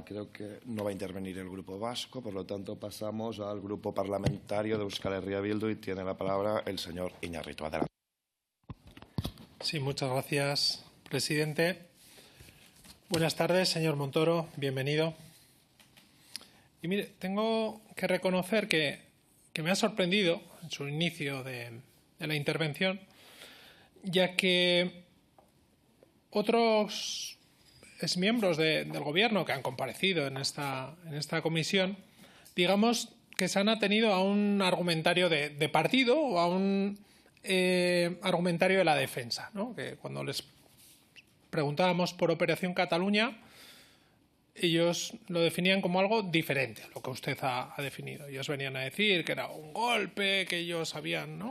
Creo que no va a intervenir el Grupo Vasco, por lo tanto pasamos al Grupo Parlamentario de Euskal Herria Bildu y tiene la palabra el señor Iñarritu. Adelante. Sí, muchas gracias, presidente. Buenas tardes, señor Montoro, bienvenido. Y mire, tengo que reconocer que me ha sorprendido en su inicio de la intervención, ya que otros exmiembros del Gobierno que han comparecido en esta comisión, digamos que se han atenido a un argumentario de partido o a un argumentario de la defensa, ¿no? Que cuando les preguntábamos por Operación Cataluña, ellos lo definían como algo diferente a lo que usted ha definido. Ellos venían a decir que era un golpe, que ellos habían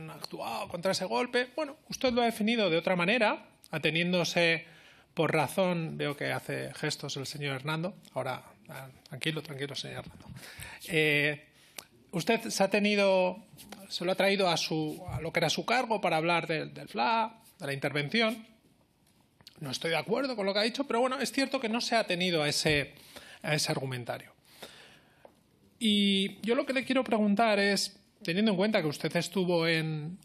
actuado contra ese golpe. Bueno, usted lo ha definido de otra manera, ateniéndose por razón, veo que hace gestos el señor Hernando. Ahora, tranquilo, señor Hernando. Usted se lo ha traído a lo que era su cargo para hablar del FLA, de la intervención. No estoy de acuerdo con lo que ha dicho, pero bueno, es cierto que no se ha atenido a ese argumentario. Y yo lo que le quiero preguntar es, teniendo en cuenta que usted estuvo en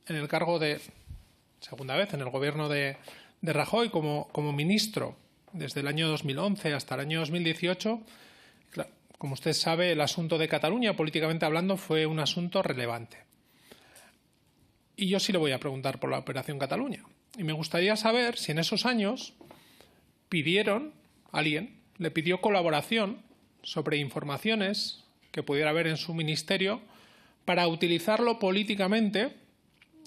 el cargo de segunda vez en el gobierno de Rajoy como ministro desde el año 2011 hasta el año 2018, claro, como usted sabe, el asunto de Cataluña, políticamente hablando, fue un asunto relevante. Y yo sí le voy a preguntar por la Operación Cataluña. Y me gustaría saber si en esos años alguien le pidió colaboración sobre informaciones que pudiera haber en su ministerio para utilizarlo políticamente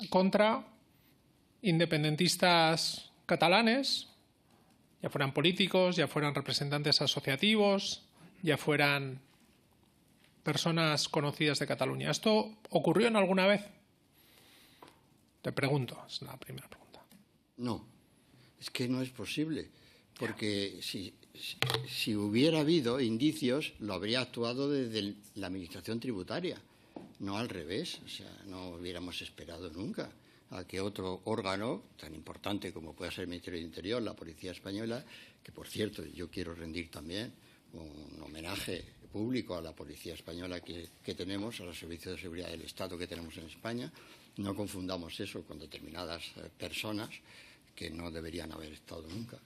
contra independentistas catalanes, ya fueran políticos, ya fueran representantes asociativos, ya fueran personas conocidas de Cataluña. ¿Esto ocurrió en alguna vez? Te pregunto, es la primera pregunta. No, es que no es posible, porque si hubiera habido indicios, lo habría actuado desde la Administración Tributaria, no al revés. O sea, no hubiéramos esperado nunca a que otro órgano tan importante como pueda ser el Ministerio del Interior, la Policía Española, que por cierto yo quiero rendir también un homenaje público a la Policía Española que tenemos, a los servicios de seguridad del Estado que tenemos en España. No confundamos eso con determinadas personas que no deberían haber estado nunca.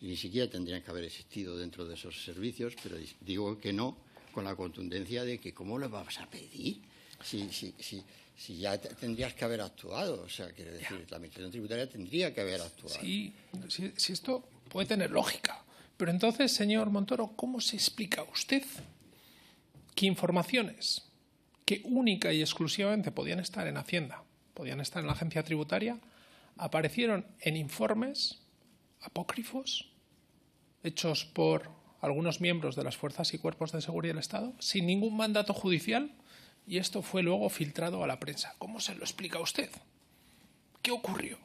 Y ni siquiera tendrían que haber existido dentro de esos servicios, pero digo que no, con la contundencia de que ¿cómo lo vamos a pedir? Si ya tendrías que haber actuado. O sea, quiero decir, la Administración Tributaria tendría que haber actuado. Sí, esto puede tener lógica. Pero entonces, señor Montoro, ¿cómo se explica usted que informaciones que única y exclusivamente podían estar en Hacienda, podían estar en la agencia tributaria, aparecieron en informes apócrifos hechos por algunos miembros de las fuerzas y cuerpos de seguridad del Estado sin ningún mandato judicial, y esto fue luego filtrado a la prensa? ¿Cómo se lo explica a usted? ¿Qué ocurrió?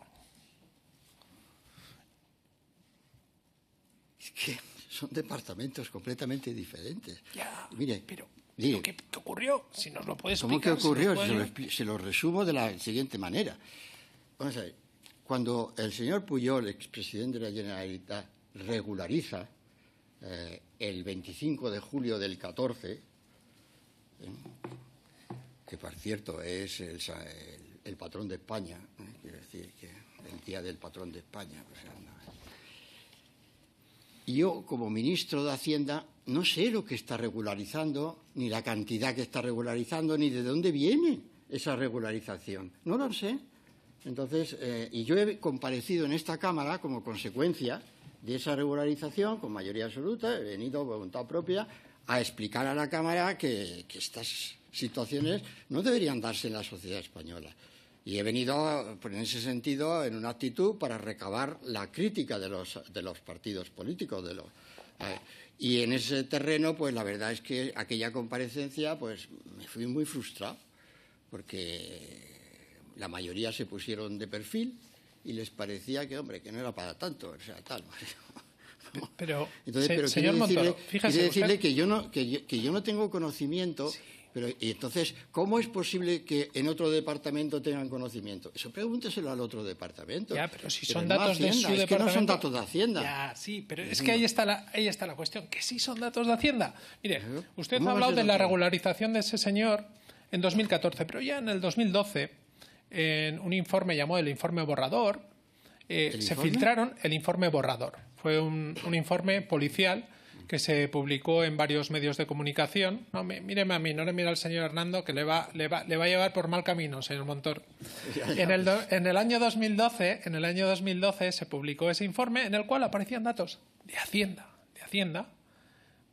Es que son departamentos completamente diferentes. Ya, mire, pero ¿qué ocurrió? Si nos lo puede explicar. ¿Cómo que ocurrió? Se lo resumo de la siguiente manera. Vamos a ver. Cuando el señor Pujol, expresidente de la Generalitat, regulariza el 25 de julio del 14, que por cierto es el patrón de España, quiero decir que el día del patrón de España. O sea, yo, como ministro de Hacienda, no sé lo que está regularizando, ni la cantidad que está regularizando, ni de dónde viene esa regularización. No lo sé. Entonces, y yo he comparecido en esta Cámara como consecuencia de esa regularización con mayoría absoluta, he venido a voluntad propia a explicar a la Cámara que estas situaciones no deberían darse en la sociedad española. Y he venido, pues, en ese sentido, en una actitud para recabar la crítica de los partidos políticos. Y en ese terreno, pues la verdad es que aquella comparecencia, pues me fui muy frustrado, porque la mayoría se pusieron de perfil y les parecía que, hombre, que no era para tanto, o sea, tal. Pero, entonces, señor Montoro, quiero decirle que yo no tengo conocimiento Pero, y entonces, ¿cómo es posible que en otro departamento tengan conocimiento? Eso pregúnteselo al otro departamento. Ya, pero si Pero son no datos de su Hacienda, es departamento... que no son datos de Hacienda. Ya, sí, pero es que ahí está la cuestión, que sí son datos de Hacienda. Mire, usted ¿Cómo ha va a hablado ser de la datos? regularización de ese señor en 2014, pero ya en el 2012, en un informe llamado el informe borrador, se informe? filtraron el informe borrador. Fue un informe policial que se publicó en varios medios de comunicación. No, míreme a mí, no le mire al señor Hernando, que le va a llevar por mal camino, señor Montoro. En el año 2012 se publicó ese informe en el cual aparecían datos de Hacienda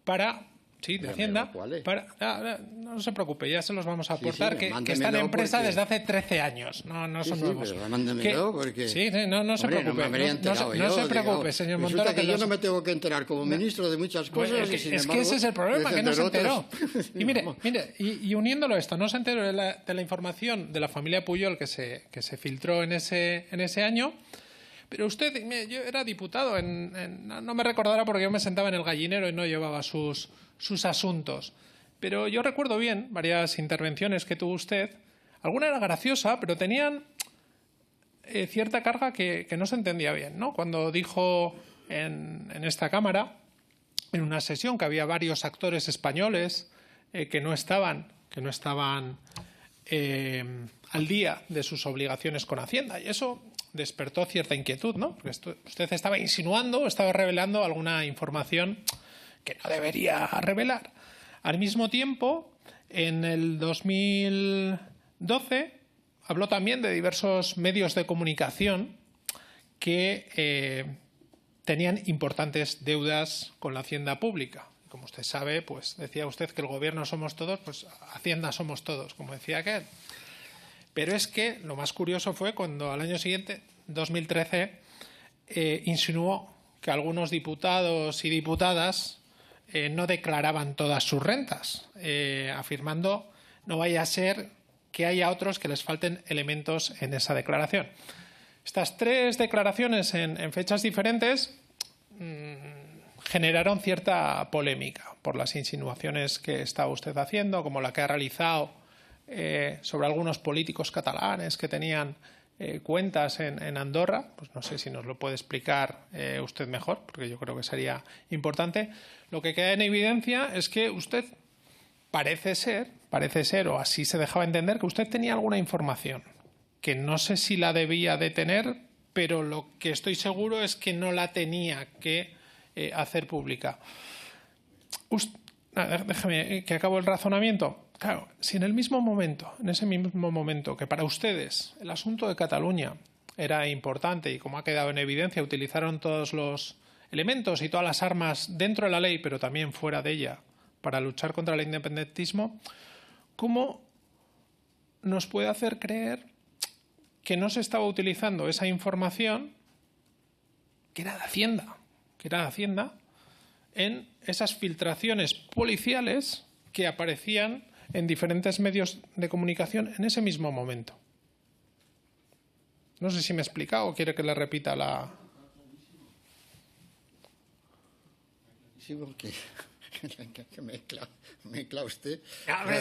para... Sí, de Hacienda. ¿cuáles? No se preocupe, ya se los vamos a Sí, aportar, sí, que mándemelo está en empresa porque- desde hace 13 años, no son nuevos. Pero mándemelo porque... Sí, no se Hombre, preocupe. no me habría enterado no se yo, preocupe, digamos. señor Resulta Montoro. que yo no me tengo que enterar como ministro de muchas cosas. Pues y sin es que embargo, ese es el problema, me que no se enteró. otros. Y mire, y uniéndolo a esto, no se enteró de la información de la familia Puyol que se filtró en ese año, pero usted, yo era diputado, no me recordará porque yo me sentaba en el gallinero y no llevaba sus asuntos. Pero yo recuerdo bien varias intervenciones que tuvo usted. Alguna era graciosa, pero tenían cierta carga que no se entendía bien, ¿no? Cuando dijo en esta Cámara, en una sesión, que había varios actores españoles que no estaban al día de sus obligaciones con Hacienda. Y eso despertó cierta inquietud, ¿no? Porque usted estaba insinuando, estaba revelando alguna información que no debería revelar. Al mismo tiempo, en el 2012 habló también de diversos medios de comunicación que tenían importantes deudas con la Hacienda pública. Como usted sabe, pues decía usted que el gobierno somos todos, pues Hacienda somos todos, como decía aquel. Pero es que lo más curioso fue cuando al año siguiente, 2013, insinuó que algunos diputados y diputadas no declaraban todas sus rentas, afirmando no vaya a ser que haya otros que les falten elementos en esa declaración. Estas tres declaraciones en fechas diferentes generaron cierta polémica por las insinuaciones que estaba usted haciendo, como la que ha realizado sobre algunos políticos catalanes que tenían cuentas en Andorra. Pues no sé si nos lo puede explicar usted mejor, porque yo creo que sería importante. Lo que queda en evidencia es que usted parece ser, o así se dejaba entender, que usted tenía alguna información, que no sé si la debía de tener, pero lo que estoy seguro es que no la tenía que hacer pública. Déjeme que acabo el razonamiento. Claro, si en ese mismo momento que para ustedes el asunto de Cataluña era importante y como ha quedado en evidencia utilizaron todos los elementos y todas las armas dentro de la ley, pero también fuera de ella, para luchar contra el independentismo, ¿cómo nos puede hacer creer que no se estaba utilizando esa información que era de Hacienda, en esas filtraciones policiales que aparecían en diferentes medios de comunicación en ese mismo momento? No sé si me he explicado o quiere que le repita la... Sí, porque mezcla usted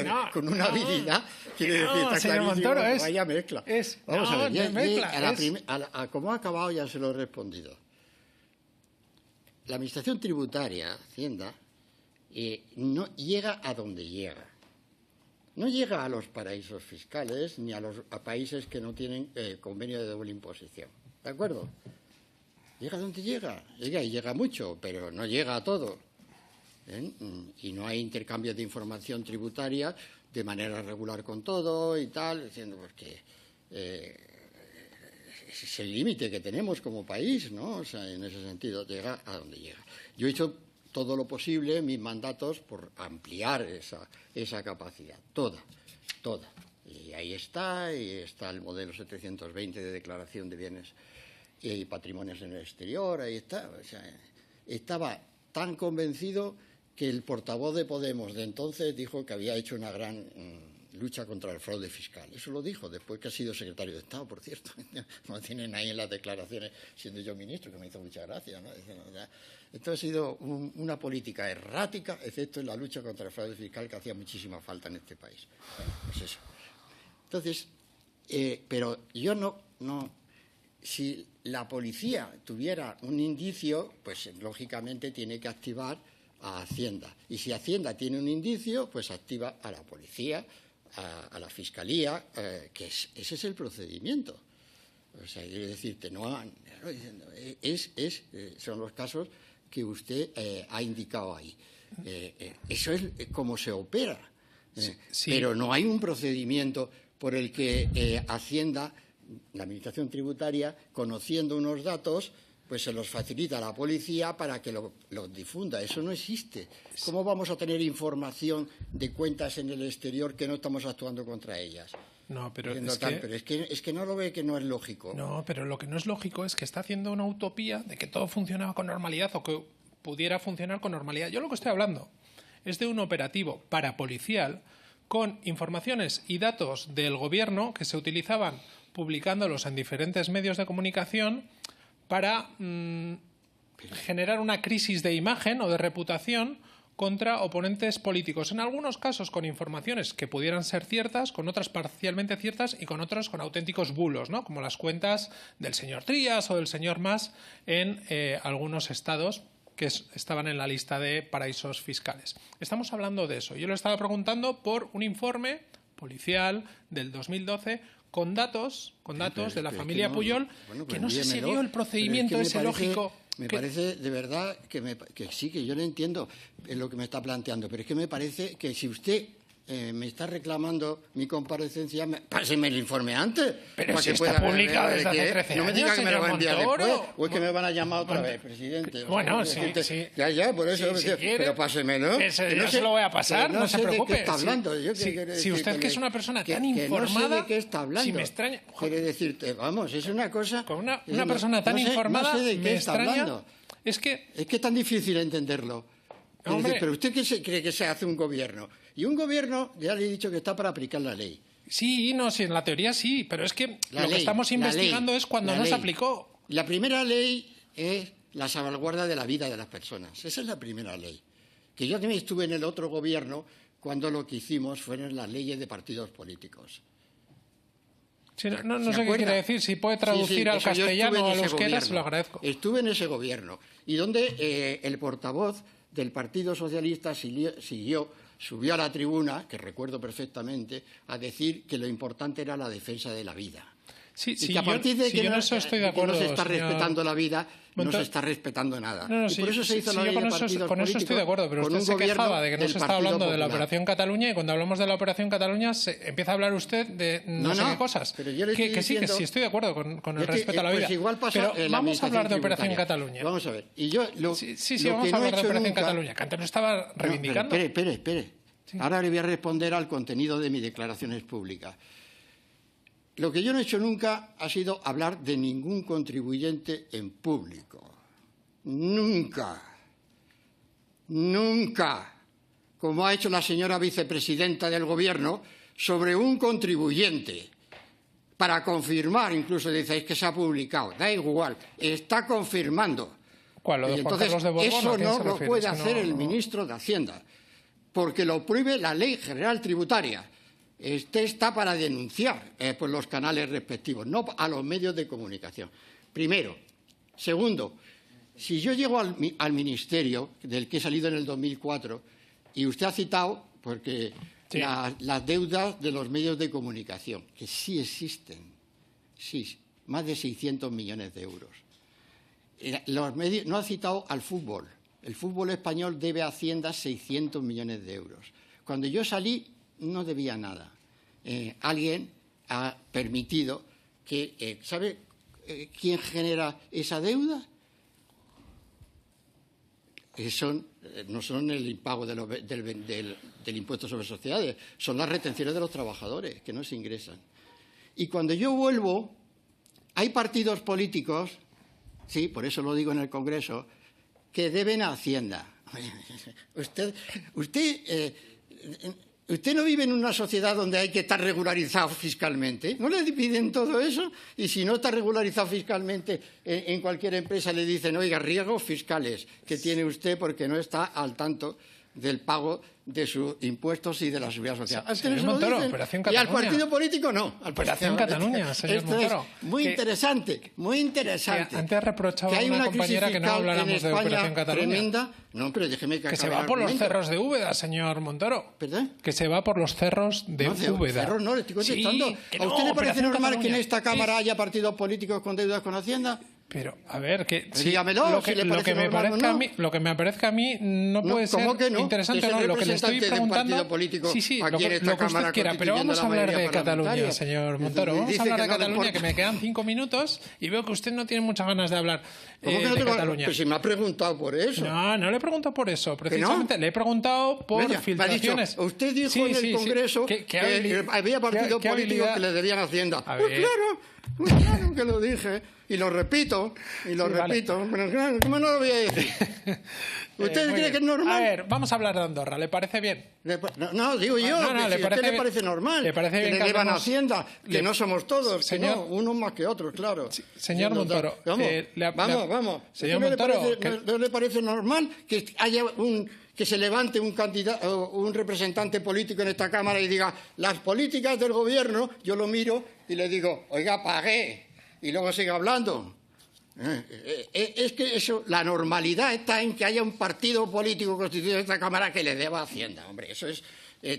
no, con una habilidad. Quiere decir, no, está señor clarísimo, Montoro, vaya mezcla. Vamos a ver, a cómo ha acabado ya se lo he respondido. La Administración Tributaria, Hacienda, no llega a donde llega. No llega a los paraísos fiscales ni a países que no tienen convenio de doble imposición. ¿De acuerdo? Llega donde llega. Llega mucho, pero no llega a todo. Y no hay intercambio de información tributaria de manera regular con todo y tal, diciendo porque es el límite que tenemos como país, ¿no? O sea, en ese sentido, llega a donde llega. Yo he hecho todo lo posible en mis mandatos por ampliar esa capacidad, toda. Y ahí está el modelo 720 de declaración de bienes y patrimonios en el exterior, ahí está. O sea, estaba tan convencido que el portavoz de Podemos de entonces dijo que había hecho una gran lucha contra el fraude fiscal. Eso lo dijo después que ha sido secretario de Estado, por cierto. No tienen ahí en las declaraciones, siendo yo ministro, que me hizo mucha gracia, ¿no? Esto ha sido una política errática, excepto en la lucha contra el fraude fiscal, que hacía muchísima falta en este país. Bueno, pues eso. Entonces, pero yo no. Si la policía tuviera un indicio, pues lógicamente tiene que activar a Hacienda. Y si Hacienda tiene un indicio, pues activa a la policía, a la fiscalía, ese es el procedimiento. O sea, quiero decirte, son los casos que usted ha indicado ahí. Eso es como se opera. Sí. Pero no hay un procedimiento por el que Hacienda, la Administración Tributaria, conociendo unos datos, pues se los facilita a la policía para que los difunda. Eso no existe. ¿Cómo vamos a tener información de cuentas en el exterior que no estamos actuando contra ellas? No, pero es que no lo ve, que no es lógico. No, pero lo que no es lógico es que está haciendo una utopía de que todo funcionaba con normalidad o que pudiera funcionar con normalidad. Yo lo que estoy hablando es de un operativo parapolicial con informaciones y datos del gobierno que se utilizaban publicándolos en diferentes medios de comunicación para generar una crisis de imagen o de reputación contra oponentes políticos. En algunos casos con informaciones que pudieran ser ciertas, con otras parcialmente ciertas y con otros con auténticos bulos, ¿no? Como las cuentas del señor Trías o del señor Mas en algunos estados que estaban en la lista de paraísos fiscales. Estamos hablando de eso. Yo le estaba preguntando por un informe policial del 2012 con datos de la familia Pujol, que no se siguió el procedimiento ese lógico. Me parece de verdad que sí, que yo no entiendo lo que me está planteando, pero es que me parece que si usted me está reclamando mi comparecencia, páseme el informe antes. Pero si está publicado desde hace 13 años, no me diga que me lo va a enviar después, o es que me van a llamar otra vez, presidente. Bueno, sí. Ya, por eso. Si quiere, pero pásemelo. Yo se lo voy a pasar, no se preocupe. ¿De qué está hablando? Si usted, que es una persona tan informada... no sé de qué está hablando. Si me extraña... Quiere decirte, vamos, es una cosa... Con una persona tan informada, no sé de qué me está extraña... hablando. Es que es tan difícil entenderlo. Hombre, pero ¿usted qué se cree que se hace un gobierno? Y un gobierno, ya le he dicho que está para aplicar la ley. Sí, en la teoría sí, pero es que que estamos investigando es cuando no se aplicó. La primera ley es la salvaguarda de la vida de las personas. Esa es la primera ley. Que yo también estuve en el otro gobierno cuando lo que hicimos fueron las leyes de partidos políticos. Sí, no sé qué quiere decir. Si puede traducir al castellano o al euskera, se lo agradezco. Estuve en ese gobierno y donde el portavoz del Partido Socialista subió a la tribuna, que recuerdo perfectamente, a decir que lo importante era la defensa de la vida. Sí, y que a partir de que no se está respetando la vida, no se está respetando nada. Y por eso se hizo la ley de partidos políticos. Con eso estoy de acuerdo, pero usted se quejaba de que no se está hablando de la Operación Cataluña, y cuando hablamos de la Operación Cataluña empieza a hablar usted de no sé qué cosas. Pero yo le estoy diciendo, que sí estoy de acuerdo con el respeto a la vida. Pues igual pasa pero vamos a hablar de Operación Cataluña. Vamos a ver. Y yo vamos a hablar de Operación Cataluña, que antes lo estaba reivindicando. Espere. Sí. Ahora le voy a responder al contenido de mis declaraciones públicas. Lo que yo no he hecho nunca ha sido hablar de ningún contribuyente en público. Nunca. Como ha hecho la señora vicepresidenta del Gobierno sobre un contribuyente. Para confirmar, incluso dice que se ha publicado. Da igual, está confirmando. ¿Cuál? Y entonces, eso no lo puede hacer el ministro de Hacienda, porque lo prohíbe la Ley General Tributaria. Este está para denunciar por los canales respectivos, no a los medios de comunicación. Primero. Segundo, si yo llego al ministerio, del que he salido en el 2004, y usted ha citado, porque las deudas de los medios de comunicación, que sí existen, sí, más de 600 millones de euros. Los medios, no ha citado al fútbol. El fútbol español debe a Hacienda 600 millones de euros. Cuando yo salí, no debía nada. Alguien ha permitido que... ¿Sabe quién genera esa deuda? No son el impago del impuesto sobre sociedades, son las retenciones de los trabajadores, que no se ingresan. Y cuando yo vuelvo, hay partidos políticos, sí, por eso lo digo en el Congreso, que deben a Hacienda. Usted ¿Usted no vive en una sociedad donde hay que estar regularizado fiscalmente? ¿No le piden todo eso? Y si no está regularizado fiscalmente, en cualquier empresa le dicen, oiga, riesgos fiscales que tiene usted porque no está al tanto del pago de sus impuestos y de la seguridad social. Señor Montoro, Operación Cataluña. Y al partido político no. Operación Cataluña, señor Esto Montoro. Es muy interesante, muy interesante. Antes reprochaba que hay a una crisis compañera que no fiscal habláramos en de Operación España Cataluña. tremenda. No, pero déjeme Que se va por los cerros de Úbeda, señor Montoro. ¿Perdón? Que se va por los cerros de Úbeda. Cerros no, le estoy contestando. Sí, que ¿A usted no, le parece Operación normal Cataluña. que en esta Cámara haya partidos políticos con deudas con Hacienda? Pero, a ver, que dígamelo, lo que, si le lo parece que me normal o parezca no. a mí, lo que me parezca a mí no puede ser ¿cómo que no? interesante Es o el no. Lo que le estoy representante de un preguntando, partido político sí, aquí lo en que, esta lo que usted Cámara quiera, pero constituyendo vamos a la hablar de mayoría Cataluña, parlamentaria. señor Montoro. Vamos Dice a hablar que de no le Cataluña, importa. que me quedan 5 minutos y veo que usted no tiene muchas ganas de hablar ¿Cómo que no de tengo? Cataluña. Pues si me ha preguntado por eso. No le he preguntado por eso, precisamente. Le he preguntado por Vaya, filtraciones. Me ha dicho, usted dijo en el Congreso que había partidos políticos que le debían Hacienda. Pues claro que lo dije. Y lo repito, repito. Pero claro, ¿cómo no lo voy a decir? ¿Usted cree que es normal? A ver, vamos a hablar de Andorra, ¿le parece bien? No, digo yo, No, que si a usted le parece normal ¿le parece bien que le que deban hablemos? Hacienda, que no somos todos, Señor, que no, unos más que otros, claro. Señor Montoro, Vamos. Señor ¿No Montoro, ¿no le parece normal que haya que se levante un candidato, un representante político en esta Cámara y diga las políticas del gobierno? Yo lo miro y le digo, oiga, pagué, y luego sigue hablando. Es que eso, la normalidad está en que haya un partido político constituido en esta Cámara que le deba Hacienda. Hombre, eso es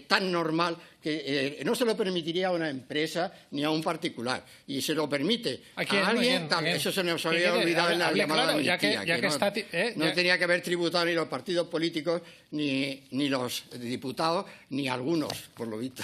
tan normal que no se lo permitiría a una empresa ni a un particular. Y se lo permite a alguien. Eso se nos había olvidado en la llamada amnistía. No tenía que haber tributado ni los partidos políticos, ni los diputados, ni algunos, por lo visto.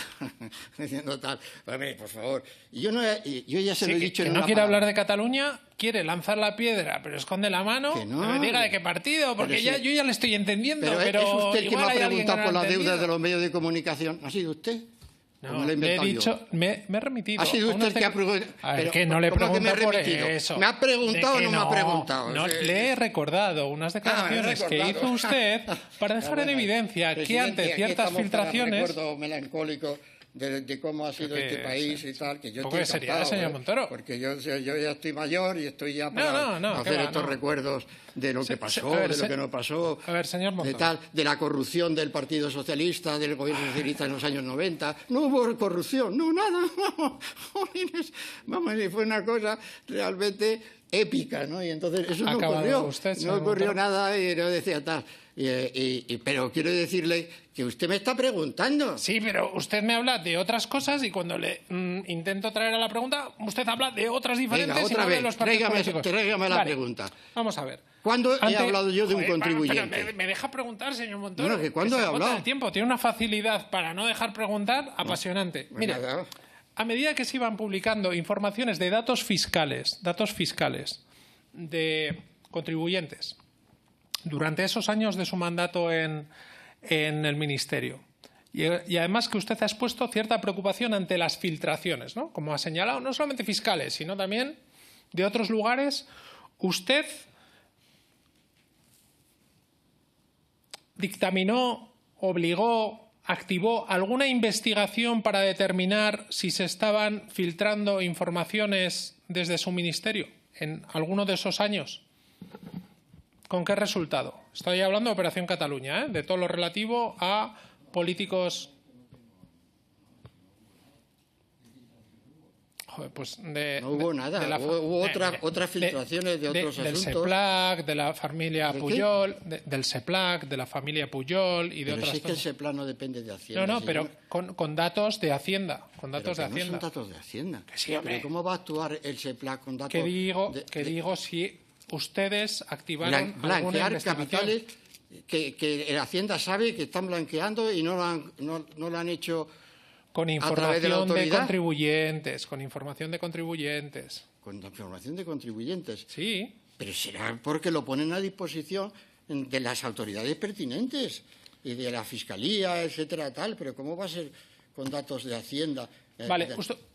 Diciendo tal. Hombre, por favor. Yo ya se lo he dicho en una no quiere hablar de Cataluña, quiere lanzar la piedra, pero esconde la mano. Que no. No me diga de qué partido, porque yo ya le estoy entendiendo. Pero es usted el que me ha preguntado por la deuda deuda de los medios de comunicación. ¿Ha sido usted? No, le he dicho, me he remitido. Ha sido usted el que ha preguntado. A ver, que no le pregunto por eso. ¿Me ha preguntado o no me ha preguntado? No, le he recordado unas declaraciones que hizo usted para dejar en evidencia que ante ciertas filtraciones... Recuerdo melancólico de cómo ha sido este país y tal, que yo estoy sería, señor Montoro. Porque yo ya estoy mayor y estoy ya para hacer estos recuerdos de lo que pasó, de lo que no pasó, a ver, señor Montoro, de la corrupción del Partido Socialista, del gobierno socialista en los años 90. No hubo corrupción, no, nada. Vamos, fue una cosa realmente épica, ¿no? Y entonces eso no ocurrió. No ocurrió nada y no decía tal. Pero quiero decirle que usted me está preguntando. Sí, pero usted me habla de otras cosas y cuando le intento traer a la pregunta, usted habla de otras diferentes. Venga, otra vez, tráigame la pregunta. Vamos a ver. ¿Cuándo he hablado yo de un contribuyente? Pero me deja preguntar, señor Montoro. Bueno, ¿cuándo he hablado? El tiempo tiene una facilidad para no dejar preguntar apasionante. Mire, a medida que se iban publicando informaciones de datos fiscales de contribuyentes durante esos años de su mandato en el Ministerio. Y además que usted ha expuesto cierta preocupación ante las filtraciones, ¿no? Como ha señalado, no solamente fiscales, sino también de otros lugares. Usted dictaminó, obligó, activó alguna investigación para determinar si se estaban filtrando informaciones desde su ministerio en alguno de esos años. ¿Con qué resultado? Estoy hablando de Operación Cataluña, de todo lo relativo a políticos. Joder, pues no hubo nada, hubo otras filtraciones de otros asuntos. Del SEPLAC, de la familia Pujol, del SEPLAC, de la familia Pujol y de otras cosas. Es que el SEPLAC no depende de Hacienda. No, pero con datos de Hacienda. Con datos de Hacienda. No son datos de Hacienda. Sí, ¿Pero cómo va a actuar el SEPLAC con datos? Que digo si ustedes activaron blanquear capitales que Hacienda sabe que están blanqueando y no lo han hecho con información de contribuyentes. Con información de contribuyentes. Con información de contribuyentes. Sí. Pero será porque lo ponen a disposición de las autoridades pertinentes y de la Fiscalía, etcétera, tal. Pero ¿cómo va a ser con datos de Hacienda? Vale,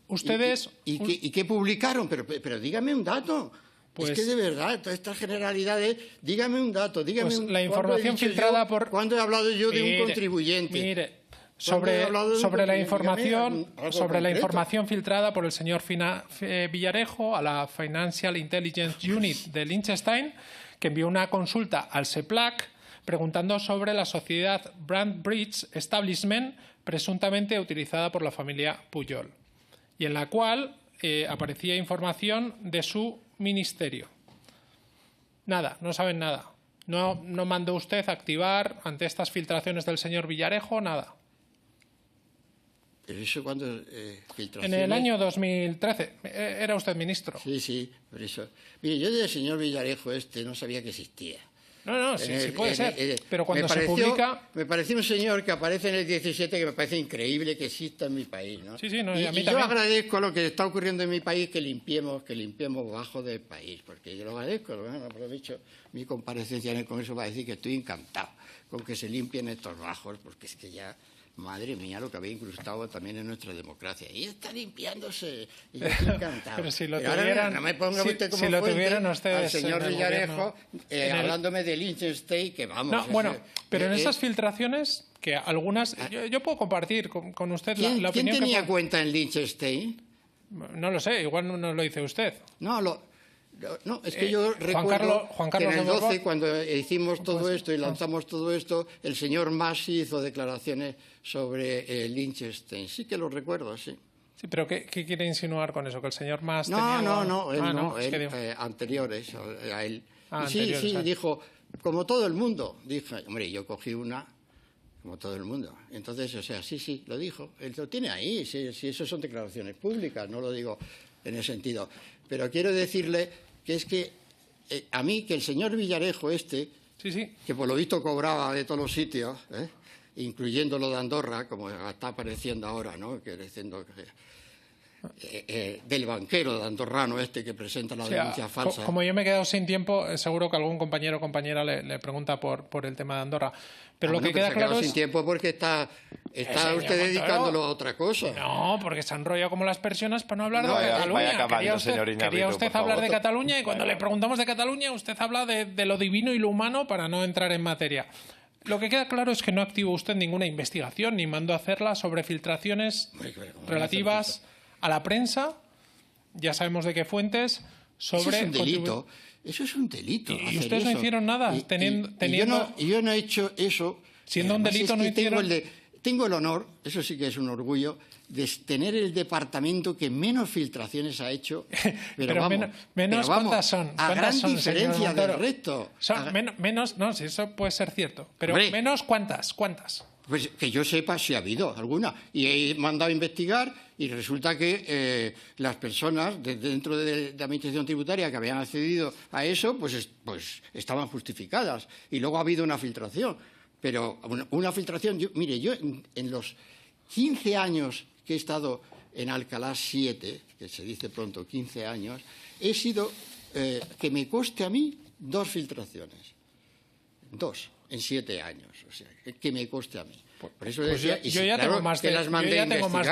ustedes... ¿Y qué publicaron? Pero dígame un dato. Pues, es que de verdad, todas estas generalidades, dígame un dato, dígame la información filtrada por... ¿Cuándo he hablado yo de un contribuyente? Mire, sobre la información concreto? filtrada por el señor Villarejo a la Financial Intelligence Unit de Liechtenstein, que envió una consulta al SEPLAC preguntando sobre la sociedad Brandbridge Establishment, presuntamente utilizada por la familia Pujol, y en la cual aparecía información de su ministerio. Nada, no saben nada. No mandó usted a activar ante estas filtraciones del señor Villarejo, nada. ¿Pero eso cuándo? En el año 2013. Era usted ministro. Sí, por eso. Mire, yo del señor Villarejo no sabía que existía. No, sí puede ser. Pero cuando se publica... Me pareció un señor que aparece en el 17 que me parece increíble que exista en mi país, ¿no? Sí, no, y a mí yo también. agradezco lo que está ocurriendo en mi país, que limpiemos bajo del país, porque yo lo agradezco. Bueno, aprovecho mi comparecencia en el Congreso para decir que estoy encantado con que se limpien estos bajos, porque es que ya... Madre mía, lo que había incrustado también en nuestra democracia. Y está limpiándose. Y yo estoy encantado. Pero si lo ahora tuvieran, no me ponga usted como si lo fuente tuvieran ustedes al señor en el Villarejo gobierno, hablándome de Liechtenstein, que vamos. No, bueno, pero en esas filtraciones, que algunas... Yo puedo compartir con usted la ¿Quién opinión tenía que... cuenta en Liechtenstein? No lo sé, igual no lo dice usted. No, es que yo recuerdo Juan que Carlos en el 12, Borbón, cuando hicimos todo esto y lanzamos todo esto, el señor Massi hizo declaraciones sobre Liechtenstein. Sí que lo recuerdo, sí. Sí, pero ¿qué quiere insinuar con eso? ¿Que el señor Mas No, tenía... anteriores a él. Anteriores, Sí, dijo, como todo el mundo. Dije, hombre, yo cogí una, como todo el mundo. Entonces, o sea, sí, lo dijo. Él lo tiene ahí, si eso son declaraciones públicas, no lo digo en ese sentido. Pero quiero decirle que es que a mí, que el señor Villarejo que por lo visto cobraba de todos los sitios, incluyendo lo de Andorra, como está apareciendo ahora, ¿no? Que diciendo del banquero de andorrano que presenta la denuncia falsa. Como yo me he quedado sin tiempo, seguro que algún compañero o compañera le pregunta por el tema de Andorra. Pero lo que queda claro es... sin tiempo porque está usted dedicándolo a otra cosa. No, porque se ha enrollado como las personas para no hablar de Cataluña. Vaya acabando, quería usted hablar de Cataluña y cuando le preguntamos de Cataluña usted habla de lo divino y lo humano para no entrar en materia. Lo que queda claro es que no activó usted ninguna investigación ni mandó a hacerla sobre filtraciones relativas a la prensa, ya sabemos de qué fuentes, sobre... Eso es un delito. Eso es un delito. ¿Y ustedes no hicieron nada? Yo no he hecho eso. Siendo un delito no hicieron... Tengo el honor, eso sí que es un orgullo, de tener el departamento que menos filtraciones ha hecho. Pero menos ¿cuántas son? A gran diferencia del resto. Menos, no, si eso puede ser cierto. Pero menos ¿cuántas? Pues que yo sepa si ha habido alguna. Y he mandado a investigar y resulta que las personas dentro de la Administración Tributaria que habían accedido a eso, pues estaban justificadas. Y luego ha habido una filtración. Pero una filtración... Mire, yo en los 15 años que he estado en Alcalá 7, que se dice pronto 15 años, he sido, que me coste a mí, 2 filtraciones. 2 en 7 años. O sea, que me coste a mí. Por eso decía, yo ya tengo más de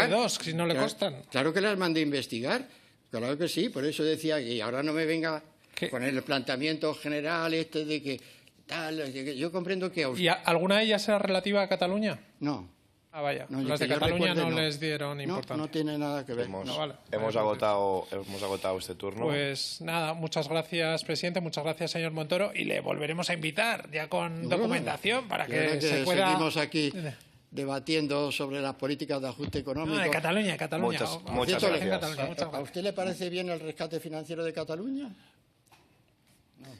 2, si no le costan. Claro que las mandé a investigar. Claro que sí. Por eso decía, y ahora no me venga con el planteamiento general de que tal. Yo comprendo que... ¿Y alguna de ellas era relativa a Cataluña? No. Ah, vaya. Las de Cataluña no les dieron importancia. No tiene nada que ver. Hemos agotado este turno. Pues nada, muchas gracias, presidente, muchas gracias, señor Montoro, y le volveremos a invitar ya con documentación para que se pueda... Seguimos aquí debatiendo sobre las políticas de ajuste económico. No, de Cataluña. Muchas gracias. ¿A usted le parece bien el rescate financiero de Cataluña?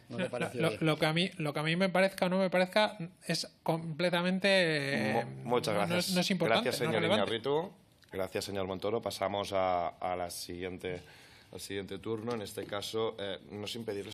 No me parece bien. Lo que a mí me parezca o no me parezca es completamente... Muchas gracias. No es importante. Gracias, señor Iñárritu. Gracias, señor Montoro. Pasamos al siguiente turno. En este caso, no sin pedirle